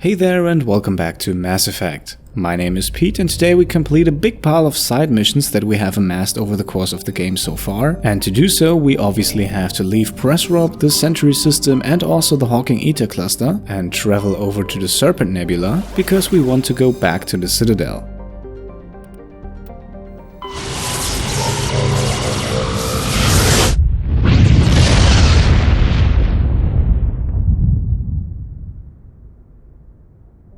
Hey there and welcome back to Mass Effect. My name is Pete and today we complete a big pile of side missions that we have amassed over the course of the game so far, and to do so we obviously have to leave Pressrob, the Sentry system and also the Hawking Ether cluster and travel over to the Serpent Nebula because we want to go back to the Citadel.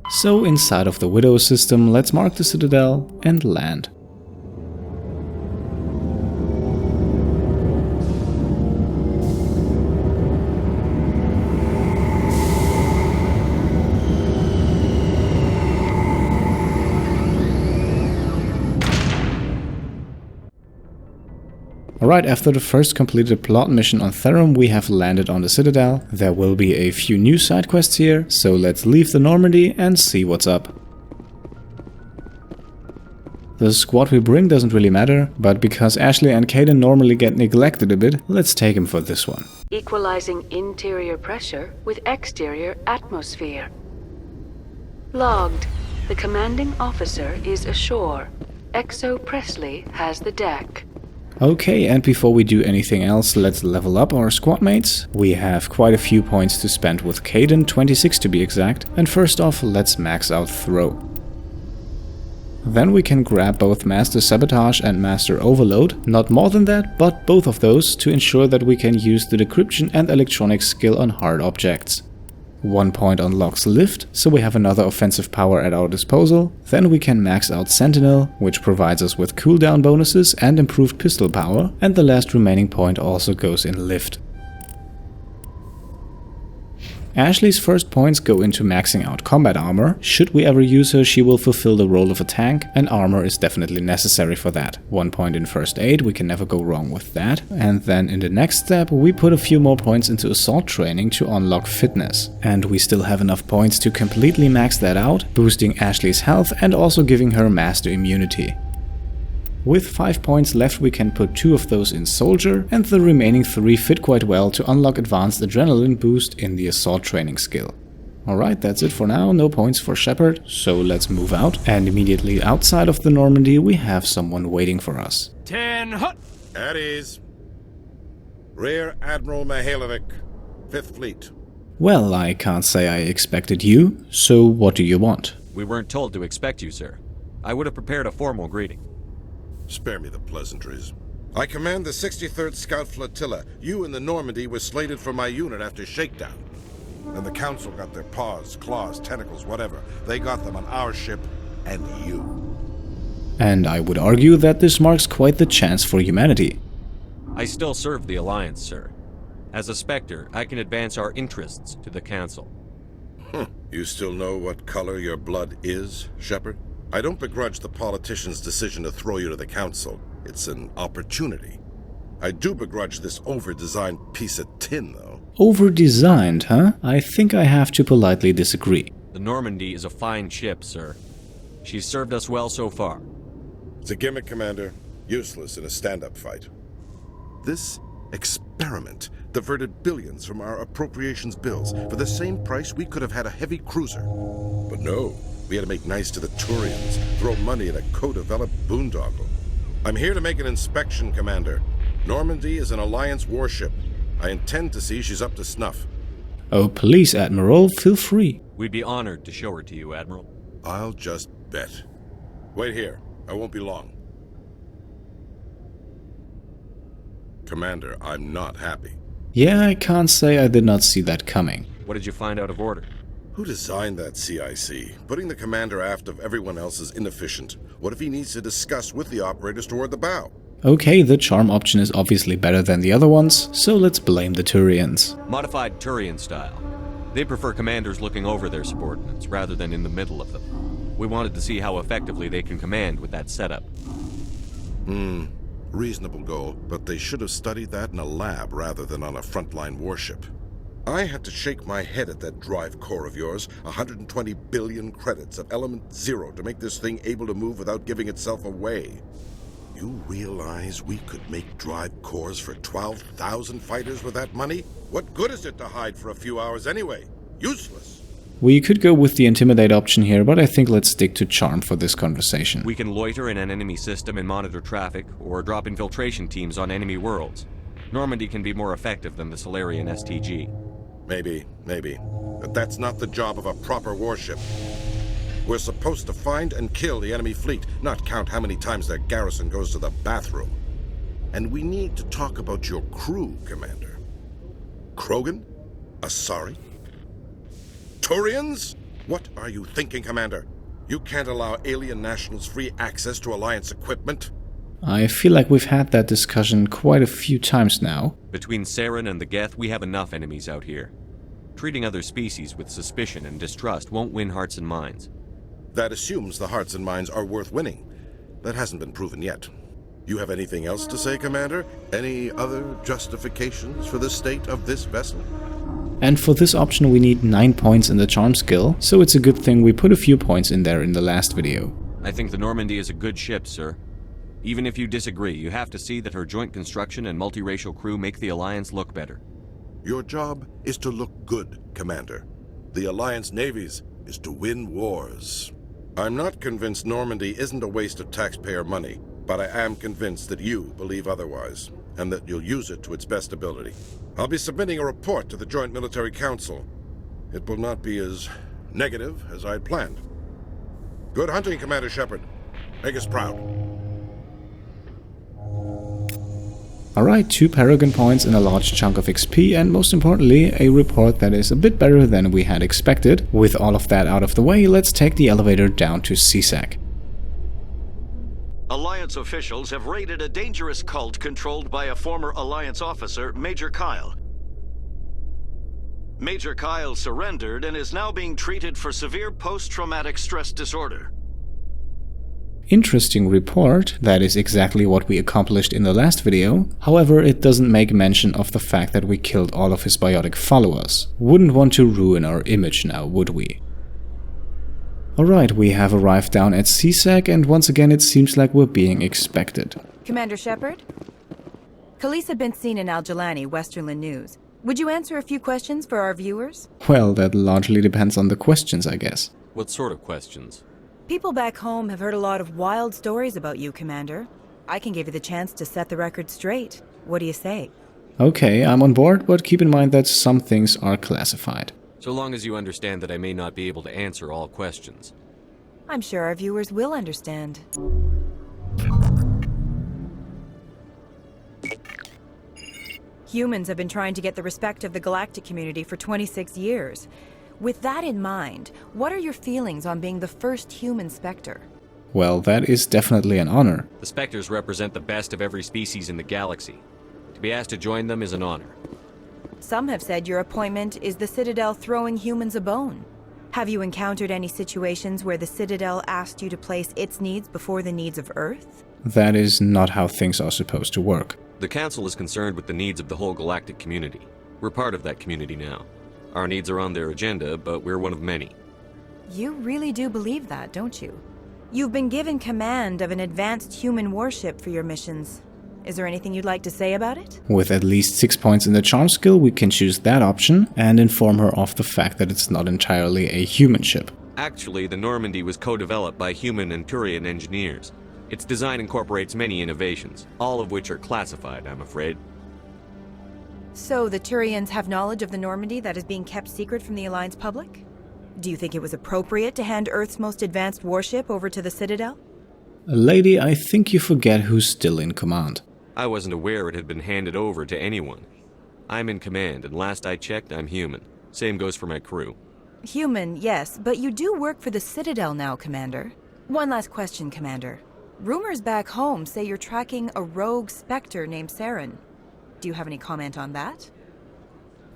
So inside of the Widow system, let's mark the Citadel and land. Alright, after the first completed plot mission on Therum, we have landed on the Citadel. There will be a few new side quests here, so let's leave the Normandy and see what's up. The squad we bring doesn't really matter, but because Ashley and Kaden normally get neglected a bit, let's take him for this one. Equalizing interior pressure with exterior atmosphere. Logged. The commanding officer is ashore. Exo Presley has the deck. Okay, and before we do anything else, let's level up our squad mates. We have quite a few points to spend with Kaden, 26 to be exact, and first off, let's max out Throw. Then we can grab both Master Sabotage and Master Overload, not more than that, but both of those to ensure that we can use the Decryption and Electronics skill on hard objects. 1 point unlocks Lift, so we have another offensive power at our disposal. Then we can max out Sentinel, which provides us with cooldown bonuses and improved pistol power, and the last remaining point also goes in Lift. Ashley's first points go into maxing out combat armor. Should we ever use her, she will fulfill the role of a tank, and armor is definitely necessary for that. 1 point in first aid, we can never go wrong with that. And then in the next step, we put a few more points into assault training to unlock fitness. And we still have enough points to completely max that out, boosting Ashley's health and also giving her master immunity. With 5 points left, we can put 2 of those in Soldier, and the remaining 3 fit quite well to unlock advanced adrenaline boost in the assault training skill. Alright, that's it for now, no points for Shepard, so let's move out. And immediately outside of the Normandy, we have someone waiting for us. 10 hut! At ease. Rear Admiral Mikhailovich, 5th Fleet. Well, I can't say I expected you, so what do you want? We weren't told to expect you, sir. I would have prepared a formal greeting. Spare me the pleasantries. I command the 63rd Scout Flotilla. You and the Normandy were slated for my unit after shakedown. And the Council got their paws, claws, tentacles, whatever. They got them on our ship and you. And I would argue that this marks quite the chance for humanity. I still serve the Alliance, sir. As a Spectre, I can advance our interests to the Council. You still know what color your blood is, Shepard? I don't begrudge the politician's decision to throw you to the Council. It's an opportunity. I do begrudge this over-designed piece of tin, though. Over-designed, huh? I think I have to politely disagree. The Normandy is a fine ship, sir. She's served us well so far. It's a gimmick, Commander. Useless in a stand-up fight. This experiment diverted billions from our appropriations bills. For the same price, we could have had a heavy cruiser. But no. We had to make nice to the Turians, throw money at a co-developed boondoggle. I'm here to make an inspection, Commander. Normandy is an Alliance warship. I intend to see she's up to snuff. Oh, please, Admiral, feel free. We'd be honored to show her to you, Admiral. I'll just bet. Wait here. I won't be long. Commander, I'm not happy. Yeah, I can't say I did not see that coming. What did you find out of order? Who designed that CIC? Putting the commander aft of everyone else is inefficient. What if he needs to discuss with the operators toward the bow? Okay, the charm option is obviously better than the other ones, so let's blame the Turians. Modified Turian style. They prefer commanders looking over their subordinates rather than in the middle of them. We wanted to see how effectively they can command with that setup. Reasonable goal, but they should have studied that in a lab rather than on a frontline warship. I had to shake my head at that drive core of yours. 120 billion credits of element 0 to make this thing able to move without giving itself away. You realize we could make drive cores for 12,000 fighters with that money? What good is it to hide for a few hours anyway? Useless. We could go with the Intimidate option here, but I think let's stick to Charm for this conversation. We can loiter in an enemy system and monitor traffic, or drop infiltration teams on enemy worlds. Normandy can be more effective than the Solarian STG. Maybe. But that's not the job of a proper warship. We're supposed to find and kill the enemy fleet, not count how many times their garrison goes to the bathroom. And we need to talk about your crew, Commander. Krogan? Asari? Turians? What are you thinking, Commander? You can't allow alien nationals free access to Alliance equipment? I feel like we've had that discussion quite a few times now. Between Saren and the Geth, we have enough enemies out here. Treating other species with suspicion and distrust won't win hearts and minds. That assumes the hearts and minds are worth winning. That hasn't been proven yet. You have anything else to say, Commander? Any other justifications for the state of this vessel? And for this option we need 9 points in the Charm skill, so it's a good thing we put a few points in there in the last video. I think the Normandy is a good ship, sir. Even if you disagree, you have to see that her joint construction and multiracial crew make the Alliance look better. Your job is to look good, Commander. The Alliance navies is to win wars. I'm not convinced Normandy isn't a waste of taxpayer money, but I am convinced that you believe otherwise, and that you'll use it to its best ability. I'll be submitting a report to the Joint Military Council. It will not be as negative as I'd planned. Good hunting, Commander Shepard. Make us proud. Alright, 2 Paragon points and a large chunk of XP, and most importantly, a report that is a bit better than we had expected. With all of that out of the way, let's take the elevator down to CSEC. Alliance officials have raided a dangerous cult controlled by a former Alliance officer, Major Kyle. Major Kyle surrendered and is now being treated for severe post-traumatic stress disorder. Interesting report, that is exactly what we accomplished in the last video. However, it doesn't make mention of the fact that we killed all of his biotic followers. Wouldn't want to ruin our image now, would we? Alright, we have arrived down at CSEC, and once again it seems like we're being expected. Commander Shepard? Khaleesa been seen in Al-Jalani, Westerland News. Would you answer a few questions for our viewers? Well, that largely depends on the questions, I guess. What sort of questions? People back home have heard a lot of wild stories about you, Commander. I can give you the chance to set the record straight. What do you say? Okay, I'm on board, but keep in mind that some things are classified. So long as you understand that I may not be able to answer all questions. I'm sure our viewers will understand. Humans have been trying to get the respect of the galactic community for 26 years. With that in mind, what are your feelings on being the first human Spectre? Well, that is definitely an honor. The Spectres represent the best of every species in the galaxy. To be asked to join them is an honor. Some have said your appointment is the Citadel throwing humans a bone. Have you encountered any situations where the Citadel asked you to place its needs before the needs of Earth? That is not how things are supposed to work. The Council is concerned with the needs of the whole galactic community. We're part of that community now. Our needs are on their agenda, but we're one of many. You really do believe that, don't you? You've been given command of an advanced human warship for your missions. Is there anything you'd like to say about it? With at least 6 points in the Charm skill, we can choose that option and inform her of the fact that it's not entirely a human ship. Actually, the Normandy was co-developed by human and Turian engineers. Its design incorporates many innovations, all of which are classified, I'm afraid. So the Turians have knowledge of the Normandy that is being kept secret from the Alliance public? Do you think it was appropriate to hand Earth's most advanced warship over to the Citadel? Lady, I think you forget who's still in command. I wasn't aware it had been handed over to anyone. I'm in command, and last I checked, I'm human. Same goes for my crew. Human, yes, but you do work for the Citadel now, Commander. One last question, Commander. Rumors back home say you're tracking a rogue Spectre named Saren. Do you have any comment on that?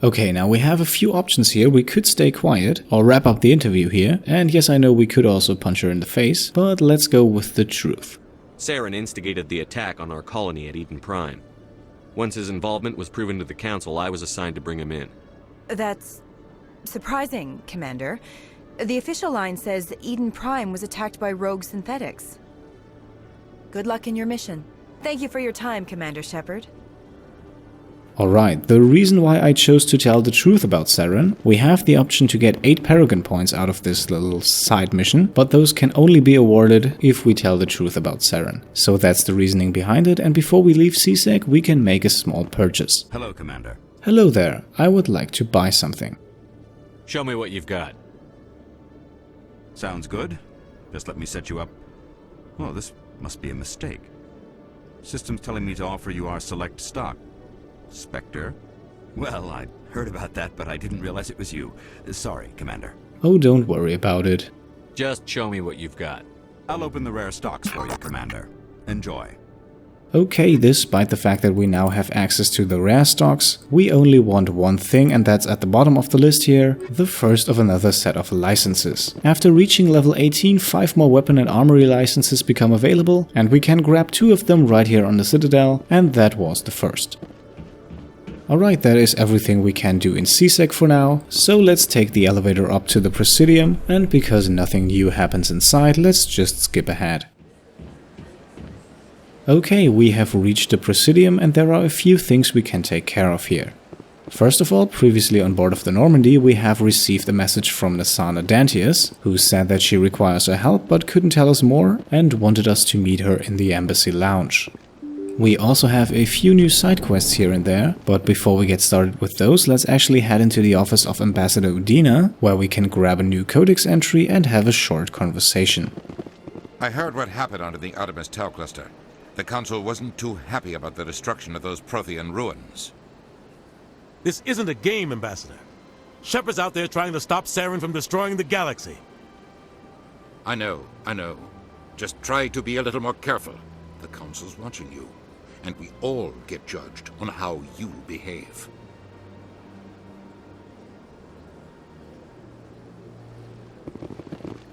Okay, now we have a few options here. We could stay quiet or wrap up the interview here. And yes, I know we could also punch her in the face, but let's go with the truth. Saren instigated the attack on our colony at Eden Prime. Once his involvement was proven to the Council, I was assigned to bring him in. That's surprising, Commander. The official line says Eden Prime was attacked by rogue synthetics. Good luck in your mission. Thank you for your time, Commander Shepard. Alright, the reason why I chose to tell the truth about Saren, we have the option to get 8 Paragon points out of this little side mission, but those can only be awarded if we tell the truth about Saren. So that's the reasoning behind it, and before we leave CSEC, we can make a small purchase. Hello, Commander. Hello there, I would like to buy something. Show me what you've got. Sounds good. Just let me set you up. Oh, this must be a mistake. System's telling me to offer you our select stock. Spectre? Well, I heard about that, but I didn't realize it was you. Sorry, Commander. Oh, don't worry about it. Just show me what you've got. I'll open the rare stocks for you, Commander. Enjoy. Okay, despite the fact that we now have access to the rare stocks, we only want one thing, and that's at the bottom of the list here, the first of another set of licenses. After reaching level 18, 5 more weapon and armory licenses become available, and we can grab 2 of them right here on the Citadel, and that was the first. Alright, that is everything we can do in CSEC for now, so let's take the elevator up to the Presidium, and because nothing new happens inside, let's just skip ahead. Okay, we have reached the Presidium, and there are a few things we can take care of here. First of all, previously on board of the Normandy, we have received a message from Nassana Dantius, who said that she requires our help but couldn't tell us more, and wanted us to meet her in the Embassy Lounge. We also have a few new side quests here and there, but before we get started with those, let's actually head into the office of Ambassador Udina, where we can grab a new codex entry and have a short conversation. I heard what happened under the Artemis Tau cluster. The Council wasn't too happy about the destruction of those Prothean ruins. This isn't a game, Ambassador. Shepard's out there trying to stop Saren from destroying the galaxy. I know. Just try to be a little more careful. The Council's watching you. And we all get judged on how you behave.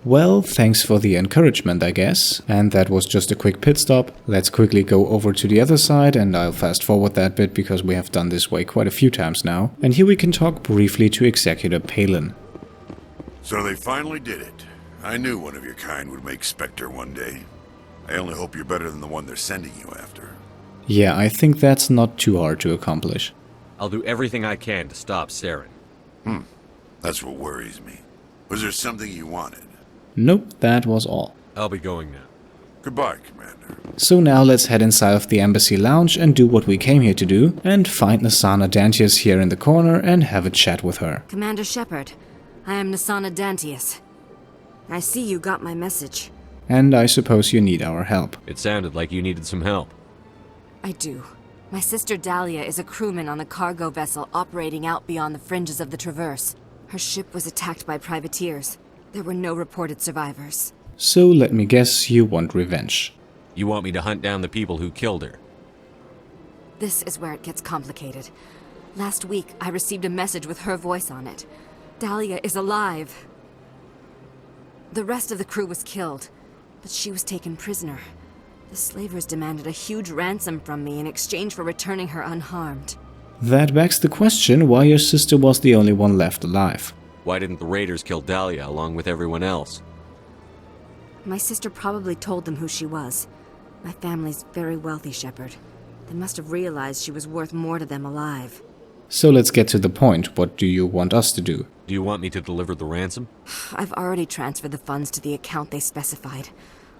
Well, thanks for the encouragement, I guess. And that was just a quick pit stop. Let's quickly go over to the other side, and I'll fast forward that bit because we have done this way quite a few times now. And here we can talk briefly to Executor Palin. So they finally did it. I knew one of your kind would make Spectre one day. I only hope you're better than the one they're sending you after. Yeah, I think that's not too hard to accomplish. I'll do everything I can to stop Saren. That's what worries me. Was there something you wanted? Nope, that was all. I'll be going now. Goodbye, Commander. So now let's head inside of the Embassy Lounge and do what we came here to do, and find Nassana Dantius here in the corner and have a chat with her. Commander Shepard, I am Nassana Dantius. I see you got my message. And I suppose you need our help. It sounded like you needed some help. I do. My sister Dahlia is a crewman on a cargo vessel operating out beyond the fringes of the Traverse. Her ship was attacked by privateers. There were no reported survivors. So let me guess, you want revenge. You want me to hunt down the people who killed her? This is where it gets complicated. Last week, I received a message with her voice on it. Dahlia is alive. The rest of the crew was killed, but she was taken prisoner. The slavers demanded a huge ransom from me in exchange for returning her unharmed. That begs the question why your sister was the only one left alive. Why didn't the raiders kill Dahlia along with everyone else? My sister probably told them who she was. My family's very wealthy, Shepard. They must have realized she was worth more to them alive. So let's get to the point. What do you want us to do? Do you want me to deliver the ransom? I've already transferred the funds to the account they specified.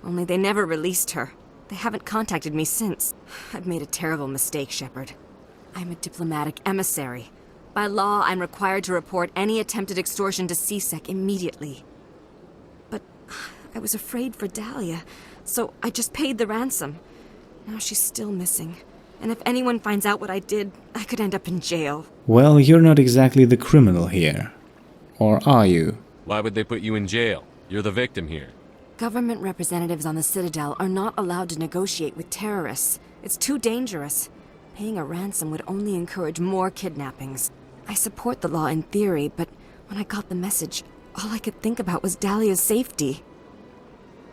Only they never released her. They haven't contacted me since. I've made a terrible mistake, Shepard. I'm a diplomatic emissary. By law, I'm required to report any attempted extortion to CSEC immediately. But I was afraid for Dahlia, so I just paid the ransom. Now she's still missing. And if anyone finds out what I did, I could end up in jail. Well, you're not exactly the criminal here. Or are you? Why would they put you in jail? You're the victim here. Government representatives on the Citadel are not allowed to negotiate with terrorists. It's too dangerous. Paying a ransom would only encourage more kidnappings. I support the law in theory, but when I got the message, all I could think about was Dahlia's safety.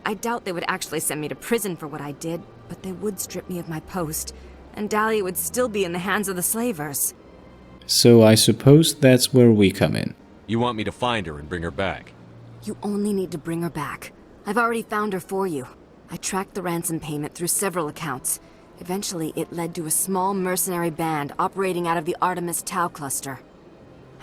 I doubt they would actually send me to prison for what I did, but they would strip me of my post, and Dahlia would still be in the hands of the slavers. So I suppose that's where we come in. You want me to find her and bring her back? You only need to bring her back. I've already found her for you. I tracked the ransom payment through several accounts. Eventually, it led to a small mercenary band operating out of the Artemis Tau cluster.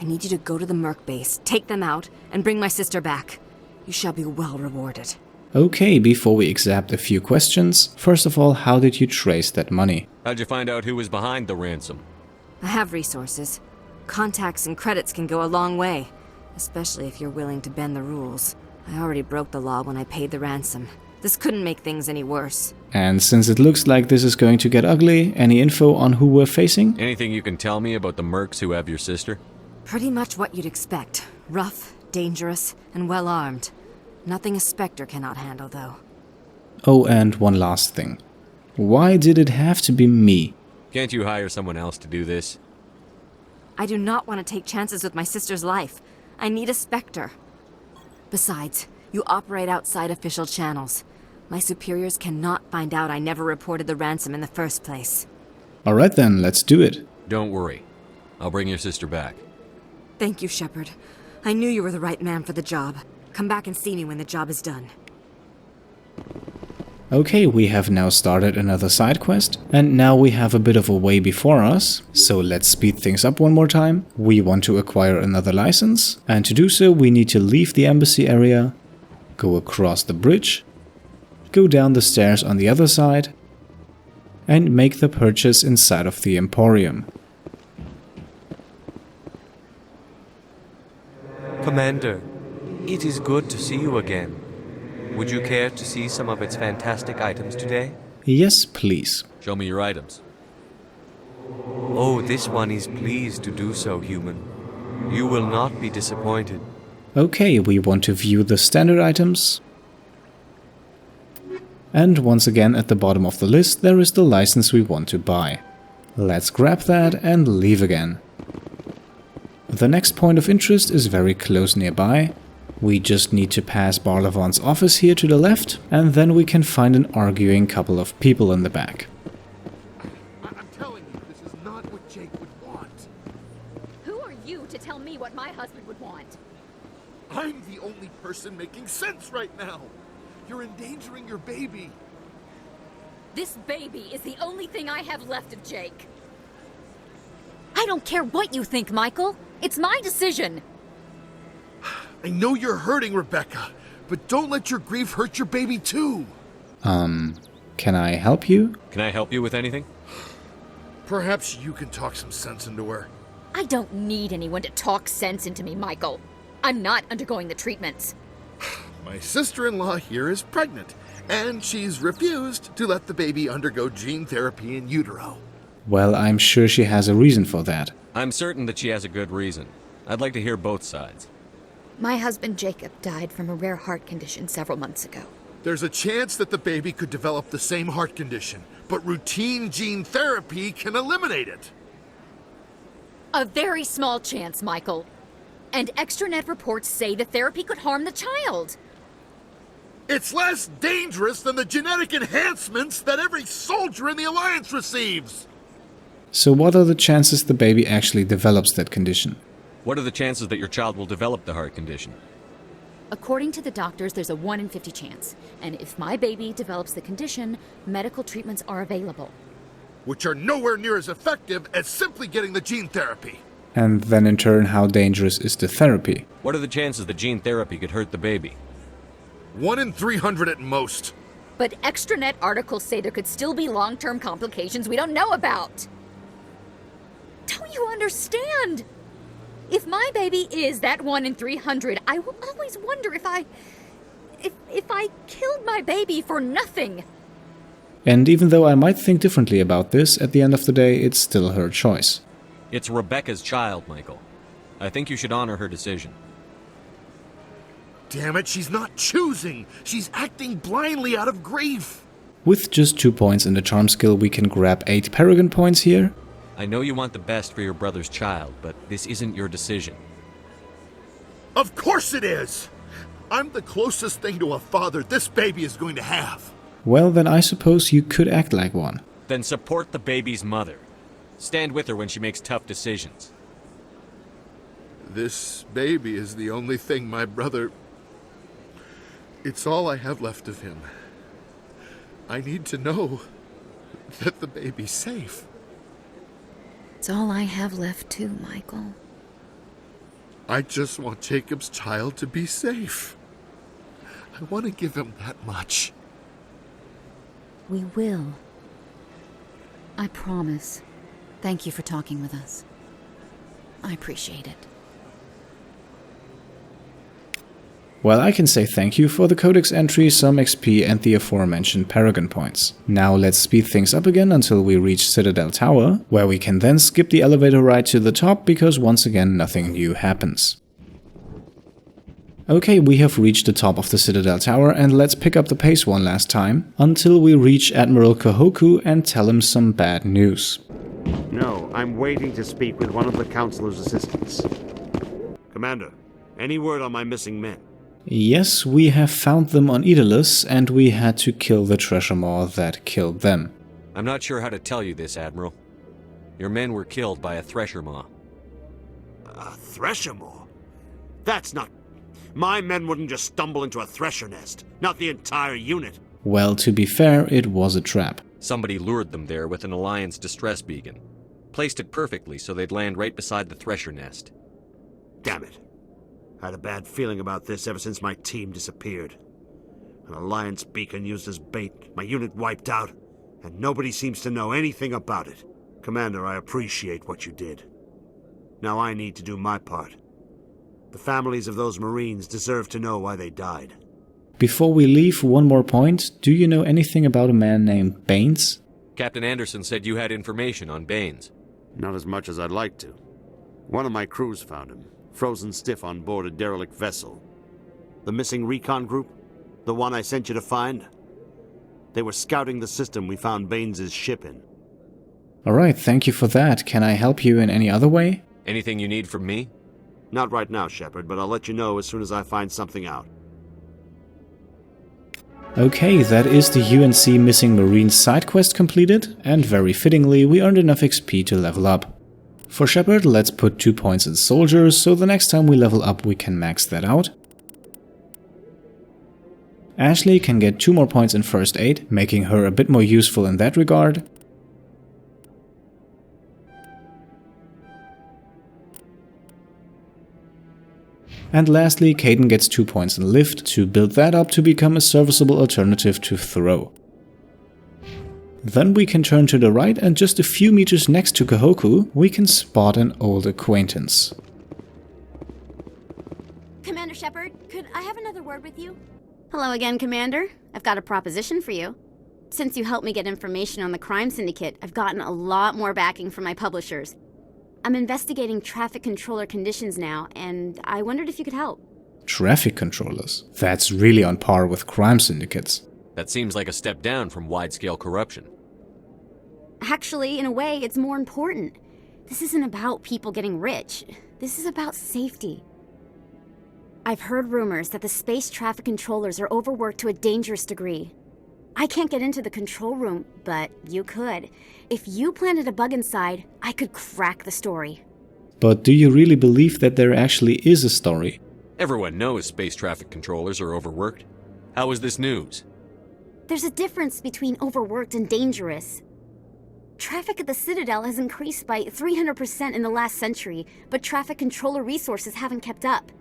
I need you to go to the Merc base, take them out, and bring my sister back. You shall be well rewarded. Okay, before we exact a few questions, first of all, how did you trace that money? How'd you find out who was behind the ransom? I have resources. Contacts and credits can go a long way, especially if you're willing to bend the rules. I already broke the law when I paid the ransom. This couldn't make things any worse. And since it looks like this is going to get ugly, any info on who we're facing? Anything you can tell me about the mercs who have your sister? Pretty much what you'd expect. Rough, dangerous, and well-armed. Nothing a Spectre cannot handle, though. Oh, and one last thing. Why did it have to be me? Can't you hire someone else to do this? I do not want to take chances with my sister's life. I need a Spectre. Besides, you operate outside official channels. My superiors cannot find out I never reported the ransom in the first place. Alright then, let's do it. Don't worry. I'll bring your sister back. Thank you, Shepard. I knew you were the right man for the job. Come back and see me when the job is done. Okay, we have now started another side quest, and now we have a bit of a way before us, so let's speed things up one more time. We want to acquire another license, and to do so we need to leave the embassy area, go across the bridge, go down the stairs on the other side, and make the purchase inside of the Emporium. Commander, it is good to see you again. Would you care to see some of its fantastic items today? Yes, please. Show me your items. Oh, this one is pleased to do so, human. You will not be disappointed. Okay, we want to view the standard items. And once again at the bottom of the list there is the license we want to buy. Let's grab that and leave again. The next point of interest is very close nearby. We just need to pass Barlavon's office here to the left, and then we can find an arguing couple of people in the back. I'm telling you, this is not what Jake would want. Who are you to tell me what my husband would want? I'm the only person making sense right now. You're endangering your baby. This baby is the only thing I have left of Jake. I don't care what you think, Michael. It's my decision. I know you're hurting, Rebecca, but don't let your grief hurt your baby too. Can I help you? Can I help you with anything? Perhaps you can talk some sense into her. I don't need anyone to talk sense into me, Michael. I'm not undergoing the treatments. My sister-in-law here is pregnant, and she's refused to let the baby undergo gene therapy in utero. Well, I'm sure she has a reason for that. I'm certain that she has a good reason. I'd like to hear both sides. My husband Jacob died from a rare heart condition several months ago. There's a chance that the baby could develop the same heart condition, but routine gene therapy can eliminate it. A very small chance, Michael. And extranet reports say the therapy could harm the child. It's less dangerous than the genetic enhancements that every soldier in the Alliance receives. So what are the chances the baby actually develops that condition? What are the chances that your child will develop the heart condition? According to the doctors, there's a 1 in 50 chance. And if my baby develops the condition, medical treatments are available. Which are nowhere near as effective as simply getting the gene therapy. And then in turn, how dangerous is the therapy? What are the chances that gene therapy could hurt the baby? 1 in 300 at most. But extranet articles say there could still be long-term complications we don't know about. Don't you understand? If my baby is that 1 in 300, I will always wonder if I killed my baby for nothing. And even though I might think differently about this, at the end of the day, it's still her choice. It's Rebecca's child, Michael. I think you should honor her decision. Damn it, she's not choosing. She's acting blindly out of grief. With just 2 points in the charm skill, we can grab 8 Paragon points here. I know you want the best for your brother's child, but this isn't your decision. Of course it is! I'm the closest thing to a father this baby is going to have. Well, then I suppose you could act like one. Then support the baby's mother. Stand with her when she makes tough decisions. This baby is the only thing my brother... It's all I have left of him. I need to know that the baby's safe. It's all I have left too, Michael. I just want Jacob's child to be safe. I want to give him that much. We will. I promise. Thank you for talking with us. I appreciate it. Well, I can say thank you for the codex entry, some XP and the aforementioned Paragon points. Now let's speed things up again until we reach Citadel Tower, where we can then skip the elevator ride to the top because once again nothing new happens. Okay, we have reached the top of the Citadel Tower and let's pick up the pace one last time until we reach Admiral Kahoku and tell him some bad news. No, I'm waiting to speak with one of the Councilor's assistants. Commander, any word on my missing men? Yes, we have found them on Aeolus, and we had to kill the treasure maw that killed them. I'm not sure how to tell you this, Admiral. Your men were killed by a thresher maw. A thresher maw? That's not... My men wouldn't just stumble into a thresher nest. Not the entire unit. Well, to be fair, it was a trap. Somebody lured them there with an Alliance distress beacon. Placed it perfectly so they'd land right beside the thresher nest. Damn it. I had a bad feeling about this ever since my team disappeared. An Alliance beacon used as bait, my unit wiped out, and nobody seems to know anything about it. Commander, I appreciate what you did. Now I need to do my part. The families of those Marines deserve to know why they died. Before we leave, one more point. Do you know anything about a man named Baines? Captain Anderson said you had information on Baines. Not as much as I'd like to. One of my crews found him, frozen stiff on board a derelict vessel. The missing recon group? The one I sent you to find? They were scouting the system we found Baines' ship in. Alright, thank you for that. Can I help you in any other way? Anything you need from me? Not right now, Shepard, but I'll let you know as soon as I find something out. Okay, that is the UNC Missing Marine side quest completed, and very fittingly we earned enough XP to level up. For Shepard, let's put 2 points in Soldiers, so the next time we level up we can max that out. Ashley can get 2 more points in First Aid, making her a bit more useful in that regard. And lastly, Kaden gets 2 points in Lift to build that up to become a serviceable alternative to Throw. Then we can turn to the right, and just a few meters next to Kahoku, we can spot an old acquaintance. Commander Shepard, could I have another word with you? Hello again, Commander. I've got a proposition for you. Since you helped me get information on the crime syndicate, I've gotten a lot more backing from my publishers. I'm investigating traffic controller conditions now, and I wondered if you could help. Traffic controllers? That's really on par with crime syndicates. That seems like a step down from wide-scale corruption. Actually, in a way, it's more important. This isn't about people getting rich. This is about safety. I've heard rumors that the space traffic controllers are overworked to a dangerous degree. I can't get into the control room, but you could. If you planted a bug inside, I could crack the story. But do you really believe that there actually is a story? Everyone knows space traffic controllers are overworked. How is this news? There's a difference between overworked and dangerous. Traffic at the Citadel has increased by 300% in the last century, but traffic controller resources haven't kept up.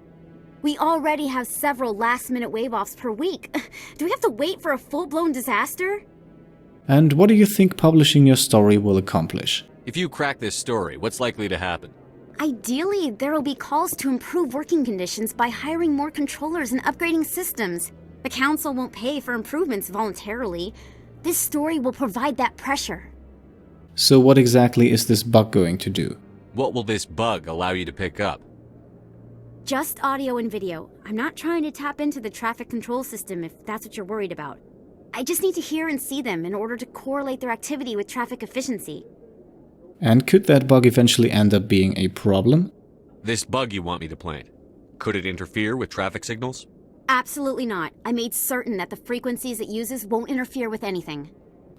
We already have several last-minute wave-offs per week. Do we have to wait for a full-blown disaster? And what do you think publishing your story will accomplish? If you crack this story, what's likely to happen? Ideally, there will be calls to improve working conditions by hiring more controllers and upgrading systems. The Council won't pay for improvements voluntarily. This story will provide that pressure. So what exactly is this bug going to do? What will this bug allow you to pick up? Just audio and video. I'm not trying to tap into the traffic control system if that's what you're worried about. I just need to hear and see them in order to correlate their activity with traffic efficiency. And could that bug eventually end up being a problem? This bug you want me to plant, could it interfere with traffic signals? Absolutely not. I made certain that the frequencies it uses won't interfere with anything.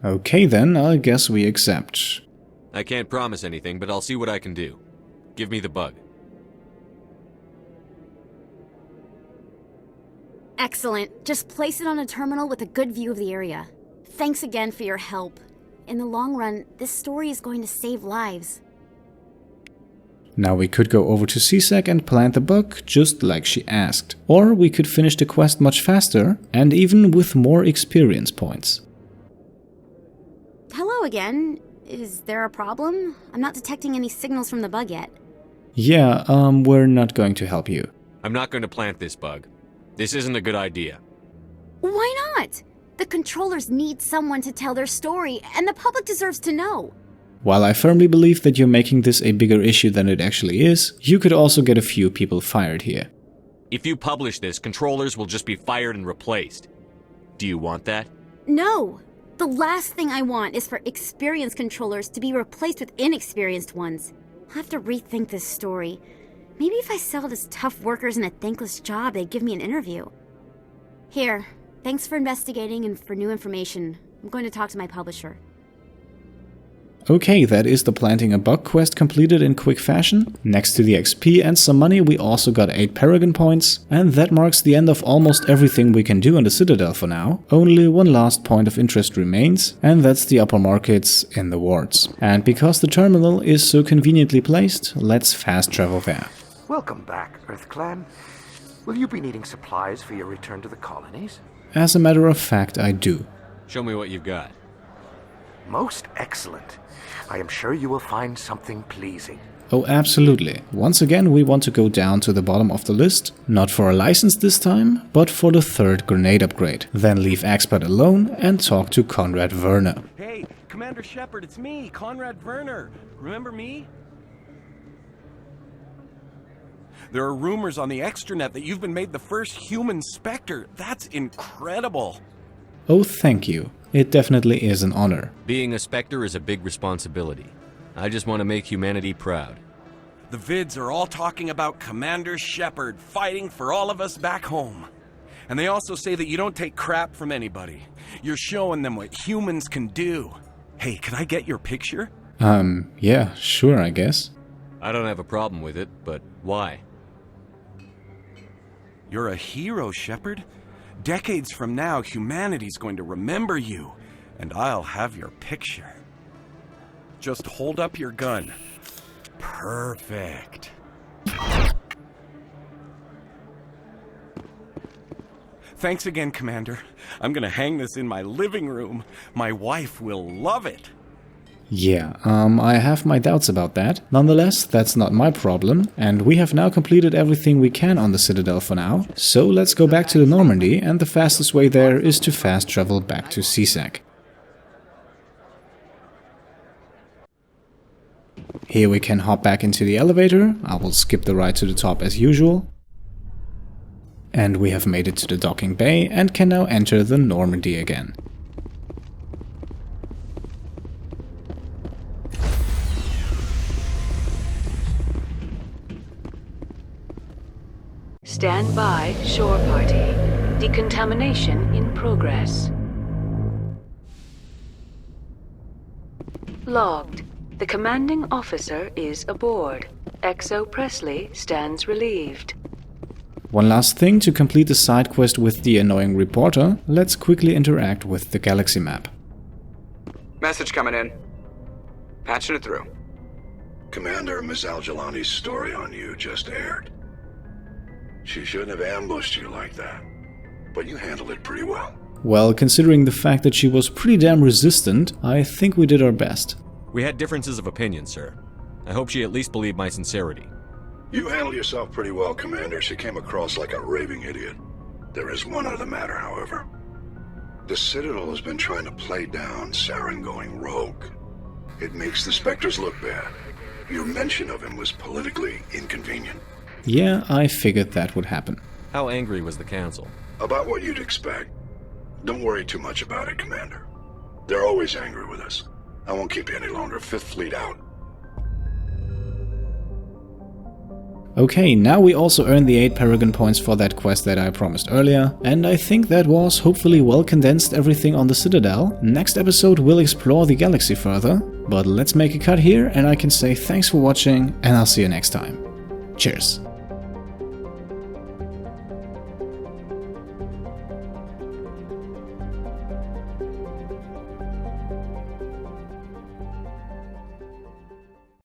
Okay then, I guess we accept. I can't promise anything, but I'll see what I can do. Give me the bug. Excellent. Just place it on a terminal with a good view of the area. Thanks again for your help. In the long run, this story is going to save lives. Now we could go over to CSEC and plant the bug, just like she asked. Or we could finish the quest much faster, and even with more experience points. Hello again. Is there a problem? I'm not detecting any signals from the bug yet. Yeah, we're not going to help you. I'm not going to plant this bug. This isn't a good idea. Why not? The controllers need someone to tell their story, and the public deserves to know. While I firmly believe that you're making this a bigger issue than it actually is, you could also get a few people fired here. If you publish this, controllers will just be fired and replaced. Do you want that? No! The last thing I want is for experienced controllers to be replaced with inexperienced ones. I'll have to rethink this story. Maybe if I sell it as tough workers in a thankless job, they'd give me an interview. Here, thanks for investigating and for new information. I'm going to talk to my publisher. Okay, that is the planting a bug quest completed in quick fashion. Next to the XP and some money, we also got 8 Paragon points, and that marks the end of almost everything we can do on the Citadel for now. Only one last point of interest remains, and that's the upper markets in the wards. And because the terminal is so conveniently placed, let's fast travel there. Welcome back, EarthClan. Will you be needing supplies for your return to the colonies? As a matter of fact, I do. Show me what you've got. Most excellent. I am sure you will find something pleasing. Oh, absolutely. Once again, we want to go down to the bottom of the list, not for a license this time, but for the 3rd grenade upgrade. Then leave Expert alone and talk to Conrad Verner. Hey, Commander Shepard, it's me, Conrad Verner. Remember me? There are rumors on the extranet that you've been made the first human Spectre. That's incredible. Oh, thank you. It definitely is an honor. Being a Spectre is a big responsibility. I just want to make humanity proud. The vids are all talking about Commander Shepard fighting for all of us back home. And they also say that you don't take crap from anybody. You're showing them what humans can do. Hey, can I get your picture? Yeah, sure, I guess. I don't have a problem with it, but why? You're a hero, Shepard. Decades from now, humanity's going to remember you, and I'll have your picture. Just hold up your gun. Perfect. Thanks again, Commander. I'm gonna hang this in my living room. My wife will love it. Yeah, I have my doubts about that. Nonetheless, that's not my problem, and we have now completed everything we can on the Citadel for now, so let's go back to the Normandy, and the fastest way there is to fast travel back to CSEC. Here we can hop back into the elevator. I will skip the ride to the top as usual. And we have made it to the docking bay and can now enter the Normandy again. Stand by, shore party. Decontamination in progress. Logged. The commanding officer is aboard. XO Presley stands relieved. One last thing to complete the side quest with the annoying reporter, let's quickly interact with the galaxy map. Message coming in. Patching it through. Commander, Miss Al-Jalani's story on you just aired. She shouldn't have ambushed you like that, but you handled it pretty well. Well, considering the fact that she was pretty damn resistant, I think we did our best. We had differences of opinion, sir. I hope she at least believed my sincerity. You handled yourself pretty well, Commander. She came across like a raving idiot. There is one other matter, however. The Citadel has been trying to play down Saren going rogue. It makes the Spectres look bad. Your mention of him was politically inconvenient. Yeah, I figured that would happen. How angry was the Council? About what you'd expect. Don't worry too much about it, Commander. They're always angry with us. I won't keep you any longer. Fifth Fleet out. Okay, now we also earned the 8 Paragon points for that quest that I promised earlier, and I think that was hopefully well condensed everything on the Citadel. Next episode we'll explore the galaxy further, but let's make a cut here and I can say thanks for watching and I'll see you next time. Cheers.